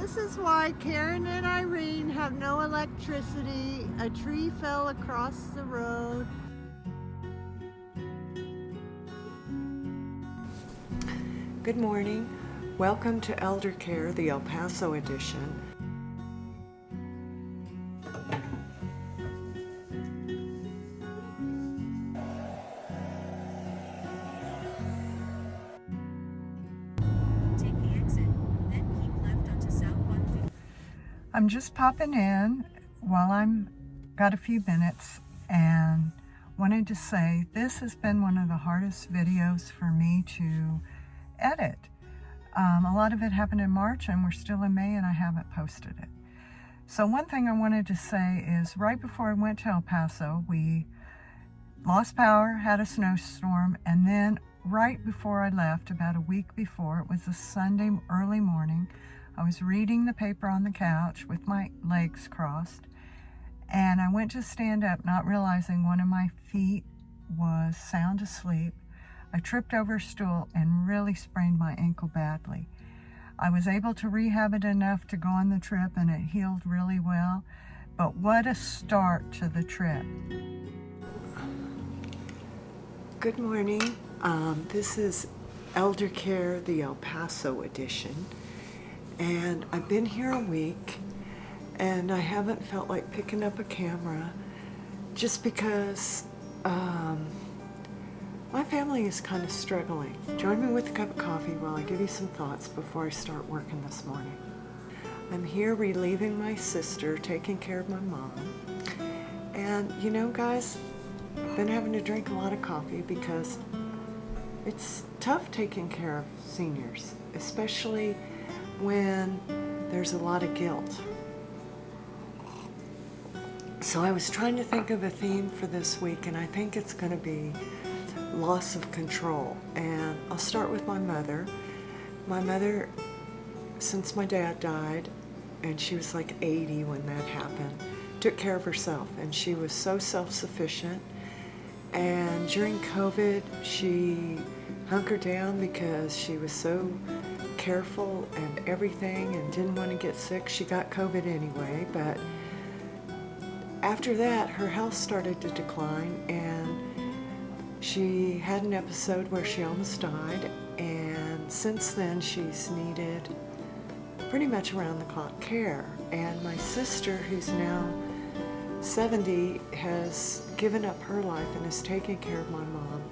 This is why Karen and Irene have no electricity. A tree fell across the road. Good morning. Welcome to Elder Care, the El Paso edition. I'm just popping in while I'm got a few minutes and wanted to say this has been one of the hardest videos for me to edit. A lot of it happened in March and we're still in May and I haven't posted it. So one thing I wanted to say is right before I went to El Paso, we lost power, had a snowstorm, and then right before I left, about a week before, it was a Sunday early morning, I was reading the paper on the couch with my legs crossed, and I went to stand up, not realizing one of my feet was sound asleep. I tripped over a stool and really sprained my ankle badly. I was able to rehab it enough to go on the trip and it healed really well, but what a start to the trip. Good morning. This is Elder Care, the El Paso edition. And I've been here a week and I haven't felt like picking up a camera just because my family is kind of struggling. Join me with a cup of coffee while I give you some thoughts before I start working this morning. I'm here relieving my sister, taking care of my mom. And you know, guys, I've been having to drink a lot of coffee because it's tough taking care of seniors, especially when there's a lot of guilt. So I was trying to think of a theme for this week, and I think it's going to be loss of control. And I'll start with my mother. My mother, since my dad died, and she was like 80 when that happened, took care of herself, and she was so self-sufficient. And during COVID, she hunkered down because she was so careful and everything and didn't want to get sick. She got COVID anyway, but after that her health started to decline and she had an episode where she almost died, and since then she's needed pretty much around-the-clock care. And my sister, who's now 70, has given up her life and is taking care of my mom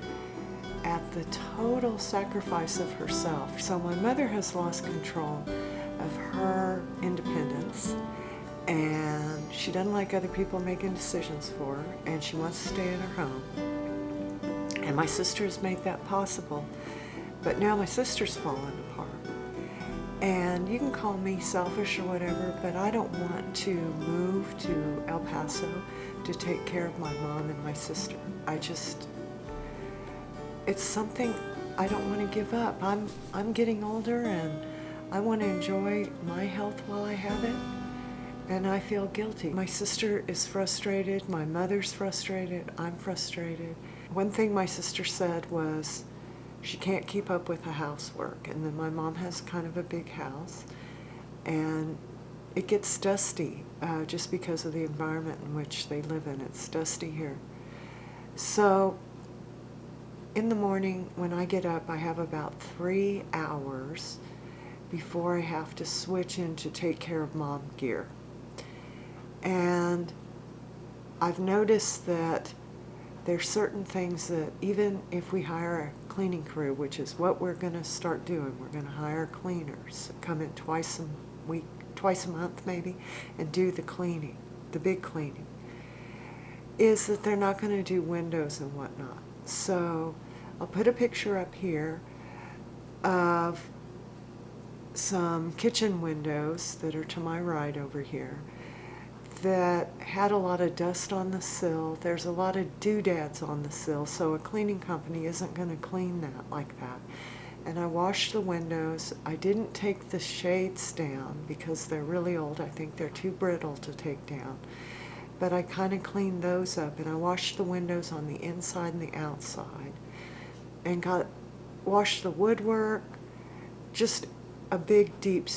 at the total sacrifice of herself. So my mother has lost control of her independence, and she doesn't like other people making decisions for her, and she wants to stay in her home. And my sister has made that possible, but now my sister's fallen apart. And you can call me selfish or whatever, but I don't want to move to El Paso to take care of my mom and my sister. It's something I don't want to give up. I'm getting older and I want to enjoy my health while I have it, and I feel guilty. My sister is frustrated, my mother's frustrated, I'm frustrated. One thing my sister said was she can't keep up with the housework, and then my mom has kind of a big house and it gets dusty just because of the environment in which they live in. It's dusty here. So in the morning when I get up, I have about 3 hours before I have to switch in to take care of mom gear. And I've noticed that there's certain things that even if we hire a cleaning crew, which is what we're going to start doing, we're going to hire cleaners, come in twice a month maybe, and do the cleaning, the big cleaning, is that they're not going to do windows and whatnot. So I'll put a picture up here of some kitchen windows that are to my right over here that had a lot of dust on the sill. There's a lot of doodads on the sill, so a cleaning company isn't going to clean that like that. And I washed the windows. I didn't take the shades down because they're really old. I think they're too brittle to take down. But I kind of cleaned those up, and I washed the windows on the inside and the outside, and washed the woodwork. Just a big deep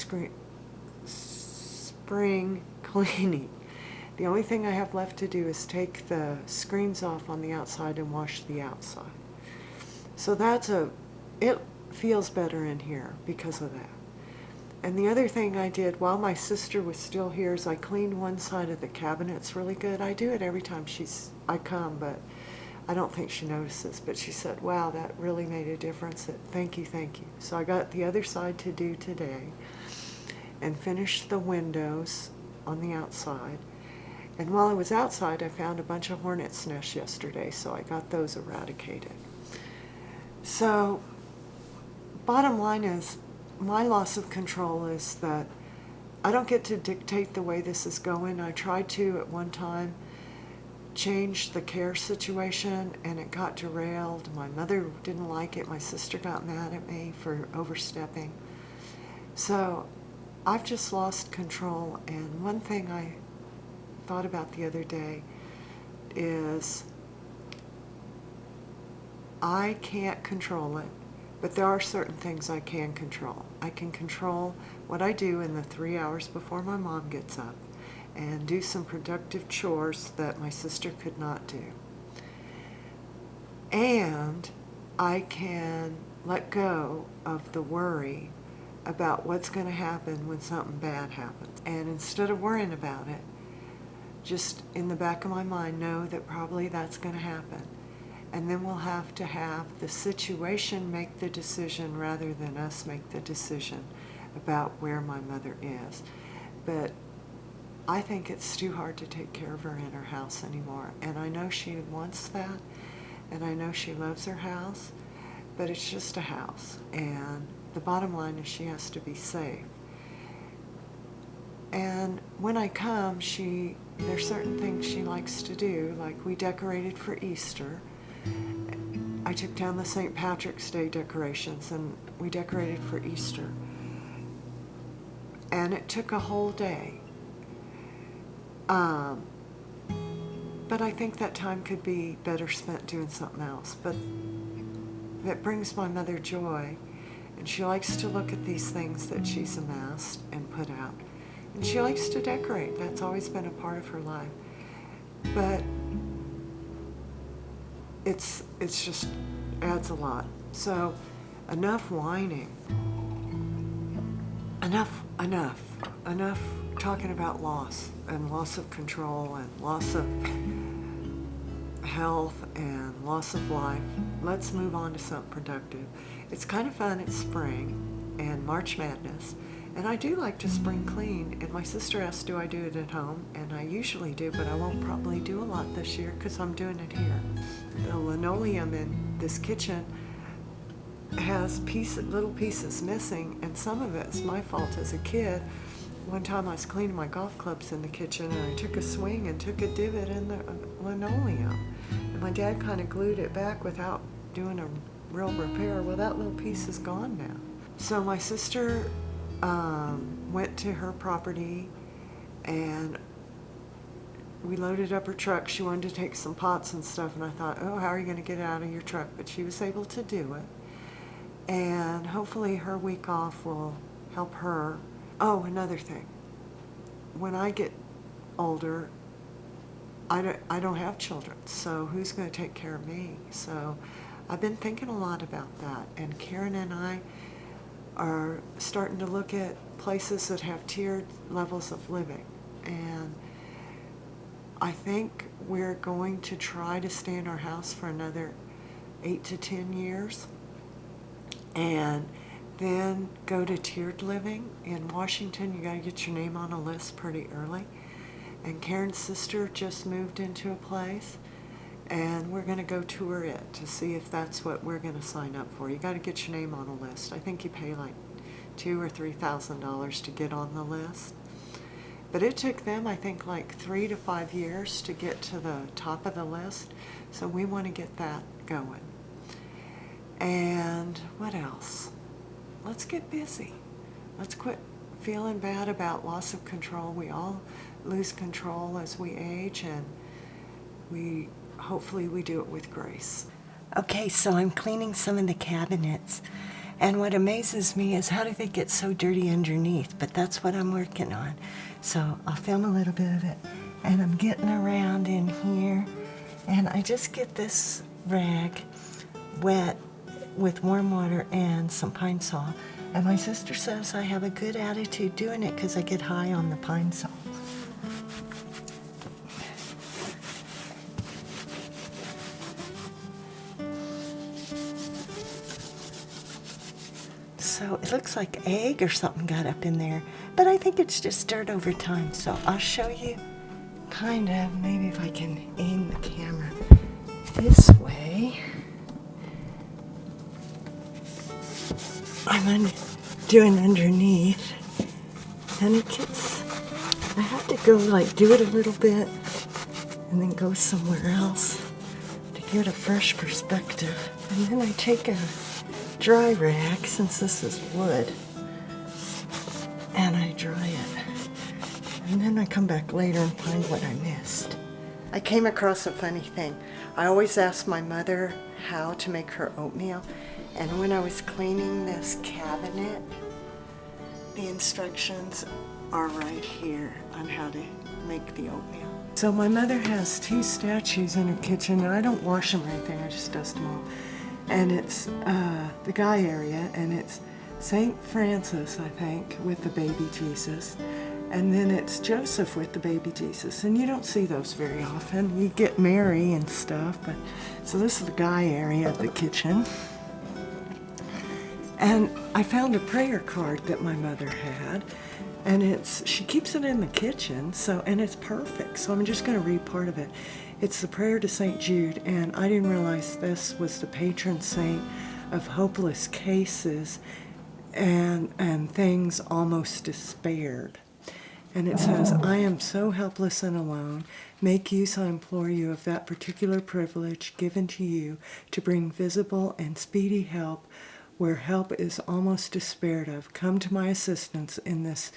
spring cleaning. The only thing I have left to do is take the screens off on the outside and wash the outside. So it feels better in here because of that. And the other thing I did while my sister was still here is I cleaned one side of the cabinets really good. I do it every time I come, but I don't think she notices. But she said, wow, that really made a difference. Thank you, thank you. So I got the other side to do today and finished the windows on the outside. And while I was outside, I found a bunch of hornets' nests yesterday, so I got those eradicated. So, bottom line is, my loss of control is that I don't get to dictate the way this is going. I tried to at one time change the care situation and it got derailed. My mother didn't like it. My sister got mad at me for overstepping. So I've just lost control, and one thing I thought about the other day is I can't control it. But there are certain things I can control. I can control what I do in the 3 hours before my mom gets up and do some productive chores that my sister could not do. And I can let go of the worry about what's going to happen when something bad happens. And instead of worrying about it, just in the back of my mind know that probably that's going to happen. And then we'll have to have the situation make the decision rather than us make the decision about where my mother is. But I think it's too hard to take care of her in her house anymore. And I know she wants that, and I know she loves her house, but it's just a house. And the bottom line is she has to be safe. And when I come, there's certain things she likes to do, like we decorated for Easter. I took down the St. Patrick's Day decorations and we decorated for Easter. And it took a whole day. But I think that time could be better spent doing something else. But that brings my mother joy. And she likes to look at these things that she's amassed and put out. And she likes to decorate. That's always been a part of her life. But it's just adds a lot. So enough whining. Enough talking about loss and loss of control and loss of health and loss of life. Let's move on to something productive. It's kind of fun. It's spring and March Madness. And I do like to spring clean, and my sister asked, do I do it at home? And I usually do, but I won't probably do a lot this year because I'm doing it here. The linoleum in this kitchen has little pieces missing, and some of it's my fault as a kid. One time I was cleaning my golf clubs in the kitchen, and I took a swing and took a divot in the linoleum. And my dad kind of glued it back without doing a real repair. Well, that little piece is gone now. So my sister went to her property and we loaded up her truck. She wanted to take some pots and stuff, and I thought, oh, how are you going to get it out of your truck? But she was able to do it, and hopefully her week off will help her. Oh, another thing, when I get older, I don't have children, so who's going to take care of me? So I've been thinking a lot about that, and Karen and I are starting to look at places that have tiered levels of living. And I think we're going to try to stay in our house for another 8 to 10 years and then go to tiered living. In Washington, you got to get your name on a list pretty early. And Karen's sister just moved into a place, and we're going to go tour it to see if that's what we're going to sign up for. You got to get your name on a list. I think you pay like $2,000 or $3,000 to get on the list. But it took them, I think, like 3 to 5 years to get to the top of the list. So we want to get that going. And what else? Let's get busy. Let's quit feeling bad about loss of control. We all lose control as we age, and hopefully we do it with grace. Okay, so I'm cleaning some of the cabinets, And what amazes me is how do they get so dirty underneath? But that's what I'm working on. So I'll film a little bit of it. And I'm getting around in here. And I just get this rag wet with warm water and some pine sol. And my sister says I have a good attitude doing it because I get high on the pine sol. So it looks like egg or something got up in there, but I think it's just dirt over time. So I'll show you kind of, maybe if I can aim the camera this way. I'm doing underneath, and it gets, I have to go like do it a little bit and then go somewhere else to get a fresh perspective. And then I take a dry rag, since this is wood, and I dry it. And then I come back later and find what I missed. I came across a funny thing. I always ask my mother how to make her oatmeal, and when I was cleaning this cabinet, the instructions are right here on how to make the oatmeal. So my mother has two statues in her kitchen, and I don't wash them or anything, I just dust them off. And it's the guy area, and it's St. Francis, I think, with the baby Jesus. And then it's Joseph with the baby Jesus. And you don't see those very often. You get Mary and stuff, but so this is the guy area of the kitchen. And I found a prayer card that my mother had, and she keeps it in the kitchen, and it's perfect. So I'm just going to read part of it. It's the prayer to St. Jude, and I didn't realize this was the patron saint of hopeless cases and things almost despaired. And it says, I am so helpless and alone. Make use, I implore you, of that particular privilege given to you to bring visible and speedy help where help is almost despaired of. Come to my assistance in this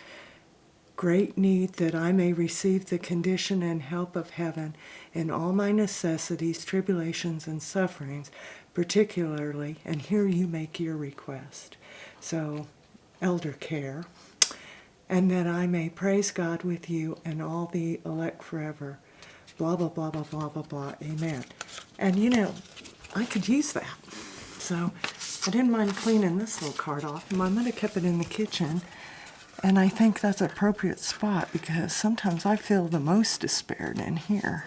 great need, that I may receive the condition and help of heaven in all my necessities, tribulations, and sufferings, particularly, and here you make your request. So, elder care, and that I may praise God with you and all the elect forever, blah, blah, blah, blah, blah, blah, blah, amen. And you know, I could use that. So, I didn't mind cleaning this little card off. My mother kept it in the kitchen, and I think that's an appropriate spot because sometimes I feel the most despaired in here.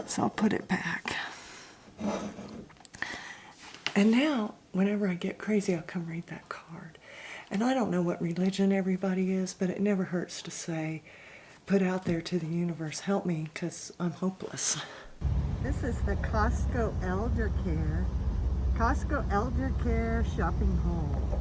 So I'll put it back. And now, whenever I get crazy, I'll come read that card. And I don't know what religion everybody is, but it never hurts to say, put out there to the universe, help me, because I'm hopeless. This is the Costco Elder Care shopping haul.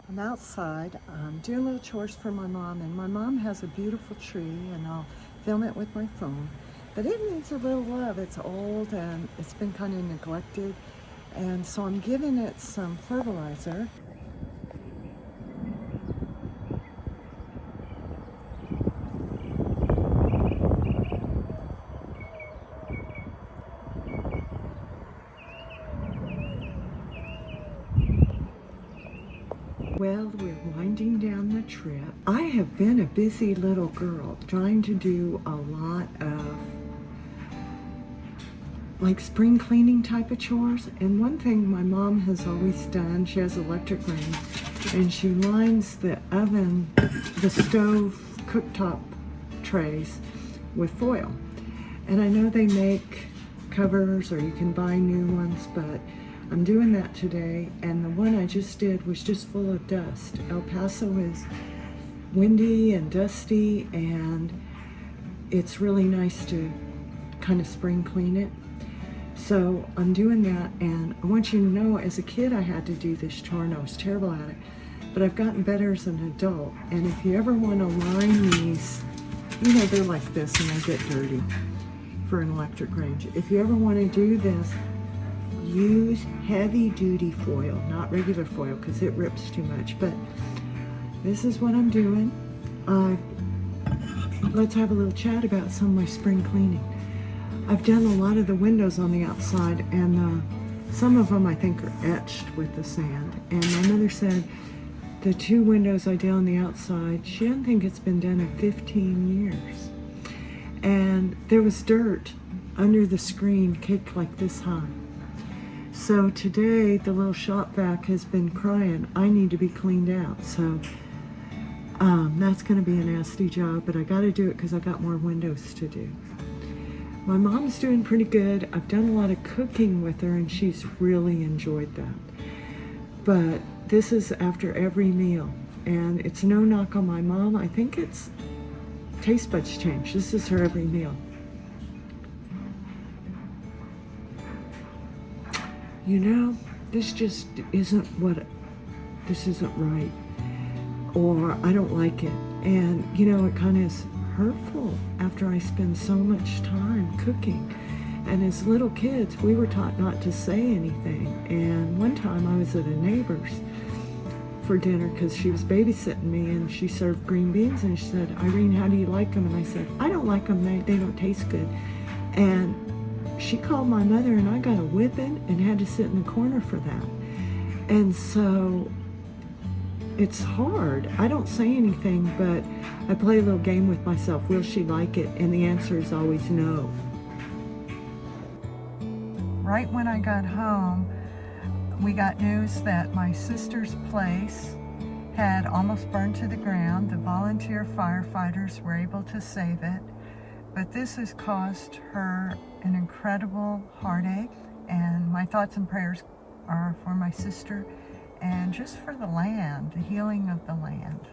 I'm outside, doing little chores for my mom, and my mom has a beautiful tree, and I'll film it with my phone. But it needs a little love. It's old and it's been kind of neglected, and so I'm giving it some fertilizer. Well, we're winding down the trip. I have been a busy little girl trying to do a lot of like spring cleaning type of chores. And one thing my mom has always done, she has electric range, and she lines the oven, the stove cooktop trays with foil. And I know they make covers or you can buy new ones, but I'm doing that today, and the one I just did was just full of dust. El Paso is windy and dusty, and it's really nice to kind of spring clean it. So I'm doing that, and I want you to know, as a kid I had to do this chore and I was terrible at it, but I've gotten better as an adult. And if you ever want to line these, you know, they're like this and they get dirty. for an electric range. If you ever want to do this, use heavy duty foil, not regular foil, because it rips too much. But this is what I'm doing. Let's have a little chat about some of my spring cleaning. I've done a lot of the windows on the outside, and some of them I think are etched with the sand. And my mother said the 2 windows I did on the outside, she doesn't think it's been done in 15 years. And there was dirt under the screen caked like this high. So today the little shop vac has been crying, I need to be cleaned out. So that's going to be a nasty job, but I got to do it because I got more windows to do. My mom's doing pretty good. I've done a lot of cooking with her and she's really enjoyed that. But this is after every meal, and it's no knock on my mom. I think it's taste buds change. This is her every meal. You know, this just isn't this isn't right, or I don't like it. And you know, it kind of is hurtful after I spend so much time cooking. And as little kids, we were taught not to say anything. And one time I was at a neighbor's for dinner because she was babysitting me, and she served green beans, and she said, Irene, how do you like them? And I said, I don't like them, they don't taste good. And she called my mother, and I got a whipping and had to sit in the corner for that. And so it's hard. I don't say anything, but I play a little game with myself. Will she like it? And the answer is always no. Right when I got home, we got news that my sister's place had almost burned to the ground. The volunteer firefighters were able to save it, but this has caused her an incredible heartache, and my thoughts and prayers are for my sister and just for the land, the healing of the land.